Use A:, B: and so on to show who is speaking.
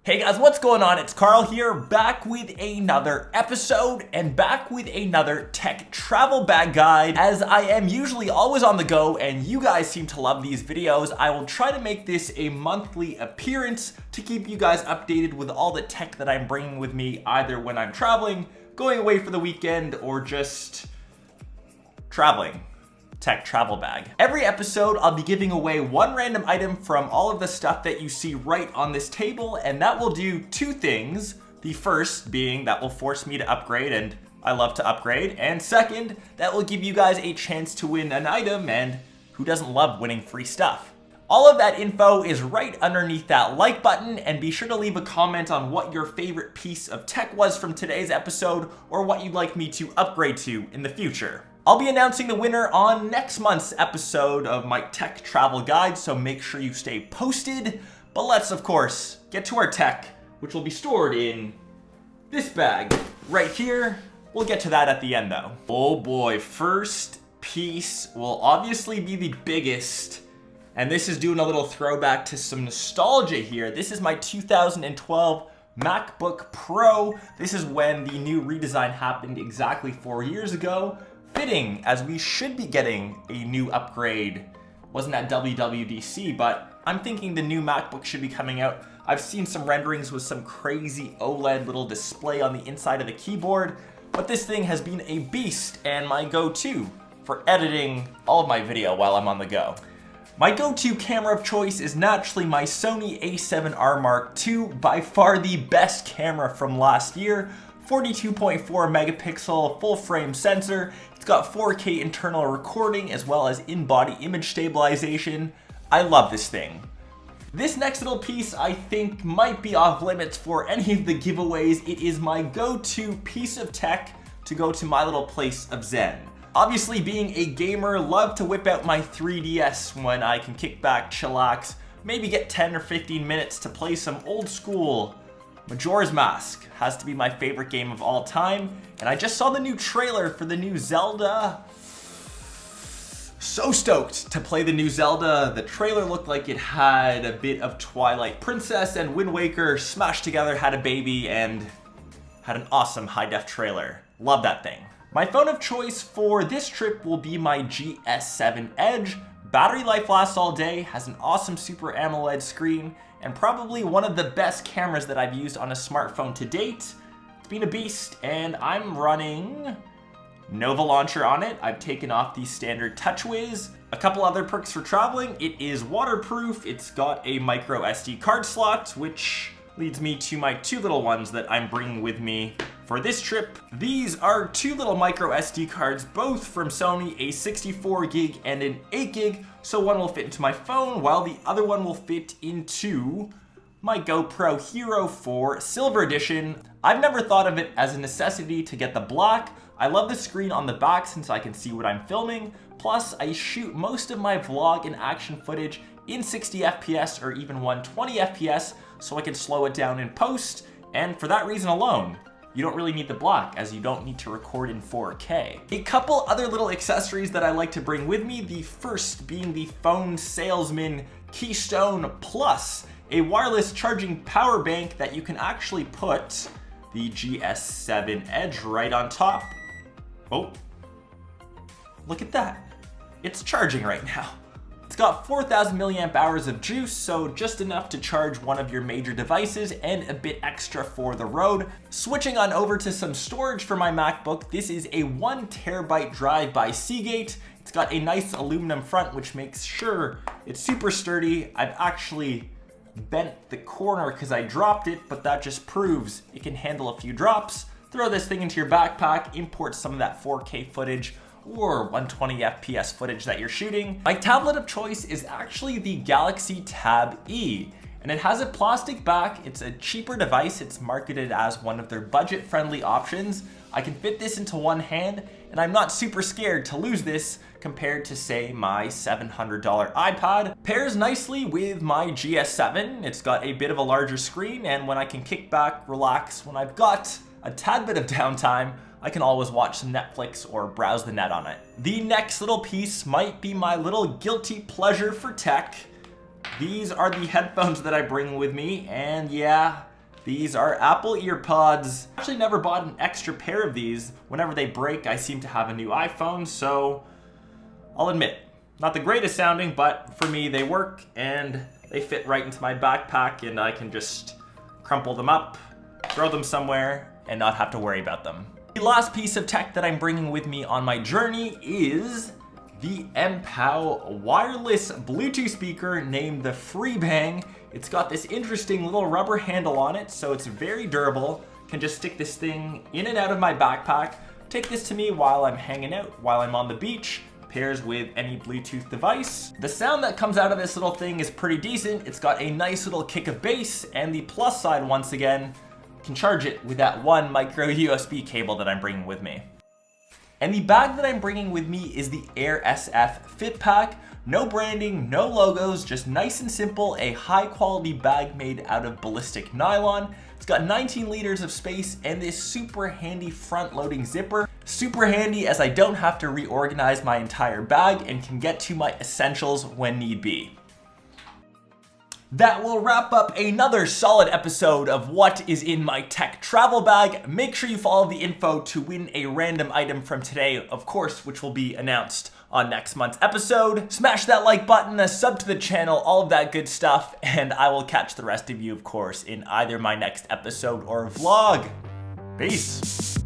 A: Hey guys, what's going on? It's Karl here, back with another episode and back with another tech travel bag guide. As I am usually always on the go and you guys seem to love these videos, I will try to make this a monthly appearance to keep you guys updated with all the tech that I'm bringing with me, either when I'm traveling, going away for the weekend, or just traveling. Tech travel bag. Every episode, I'll be giving away one random item from all of the stuff that you see right on this table, and that will do two things. The first being that will force me to upgrade, and I love to upgrade. And second, that will give you guys a chance to win an item, and who doesn't love winning free stuff? All of that info is right underneath that like button, and be sure to leave a comment on what your favorite piece of tech was from today's episode, or what you'd like me to upgrade to in the future. I'll be announcing the winner on next month's episode of my tech travel guide, so make sure you stay posted. But let's, of course, get to our tech, which will be stored in this bag right here. We'll get to that at the end though. Oh boy, first piece will obviously be the biggest, and this is doing a little throwback to some nostalgia here. This is my 2012 MacBook Pro. This is when the new redesign happened exactly 4 years ago. Fitting, as we should be getting a new upgrade. Wasn't at WWDC, but I'm thinking the new MacBook should be coming out. I've seen some renderings with some crazy OLED little display on the inside of the keyboard, but this thing has been a beast and my go-to for editing all of my video while I'm on the go. My go-to camera of choice is naturally my Sony a7R Mark II, by far the best camera from last year. 42.4 megapixel full frame sensor. It's got 4K internal recording as well as in-body image stabilization. I love this thing. This next little piece I think might be off limits for any of the giveaways. It is my go-to piece of tech to go to my little place of zen. Obviously, being a gamer, love to whip out my 3DS when I can kick back, chillax, maybe get 10 or 15 minutes to play some old school Majora's Mask. Has to be my favorite game of all time, and I just saw the new trailer for the new Zelda. So stoked to play the new Zelda. The trailer looked like it had a bit of Twilight Princess and Wind Waker smashed together, had a baby, and had an awesome high-def trailer. Love that thing. My phone of choice for this trip will be my GS7 Edge. Battery life lasts all day, has an awesome Super AMOLED screen, and probably one of the best cameras that I've used on a smartphone to date. It's been a beast, and I'm running Nova Launcher on it. I've taken off the standard TouchWiz. A couple other perks for traveling. It is waterproof. It's got a micro SD card slot, which leads me to my two little ones that I'm bringing with me for this trip. These are two little micro SD cards, both from Sony, a 64 gig and an 8 gig. So one will fit into my phone, while the other one will fit into my GoPro Hero 4 Silver Edition. I've never thought of it as a necessity to get the black. I love the screen on the back since I can see what I'm filming. Plus, I shoot most of my vlog and action footage in 60 FPS or even 120 FPS, so I can slow it down in post. And for that reason alone, you don't really need the black, as you don't need to record in 4K. A couple other little accessories that I like to bring with me, the first being the Phone Salesman Keystone Plus, a wireless charging power bank that you can actually put the GS7 Edge right on top. Oh, look at that. It's charging right now. It's got 4,000 milliamp hours of juice, so just enough to charge one of your major devices and a bit extra for the road. Switching on over to some storage for my MacBook, this is a 1 terabyte drive by Seagate. It's got a nice aluminum front, which makes sure it's super sturdy. I've actually bent the corner because I dropped it, but that just proves it can handle a few drops. Throw this thing into your backpack, import some of that 4K footage or 120 FPS footage that you're shooting. My tablet of choice is actually the Galaxy Tab E, and it has a plastic back. It's a cheaper device. It's marketed as one of their budget-friendly options. I can fit this into one hand, and I'm not super scared to lose this compared to, say, my $700 iPad. Pairs nicely with my GS7. It's got a bit of a larger screen, and when I can kick back, relax, when I've got a tad bit of downtime, I can always watch some Netflix or browse the net on it. The next little piece might be my little guilty pleasure for tech. These are the headphones that I bring with me, and yeah, These are Apple EarPods. Actually never bought an extra pair of these. Whenever they break, I seem to have a new iPhone, so I'll admit, not the greatest sounding, but for me they work and they fit right into my backpack and I can just crumple them up, throw them somewhere, and not have to worry about them. The last piece of tech that I'm bringing with me on my journey is the MPOW wireless Bluetooth speaker named the FreeBang. It's got this interesting little rubber handle on it, so it's very durable. Can just stick this thing in and out of my backpack. Take this to me while I'm hanging out, while I'm on the beach. Pairs with any Bluetooth device. The sound that comes out of this little thing is pretty decent. It's got a nice little kick of bass, and the plus side, once again, can charge it with that one micro USB cable that I'm bringing with me. And the bag that I'm bringing with me is the Air SF Fit Pack. No branding, no logos, just nice and simple, a high quality bag made out of ballistic nylon. It's got 19 liters of space and this super handy front loading zipper. Super handy as I don't have to reorganize my entire bag and can get to my essentials when need be. That will wrap up another solid episode of what is in my tech travel bag. Make sure you follow the info to win a random item from today, of course, which will be announced on next month's episode. Smash that like button, a sub to the channel, all of that good stuff, and I will catch the rest of you, of course, in either my next episode or vlog. Peace.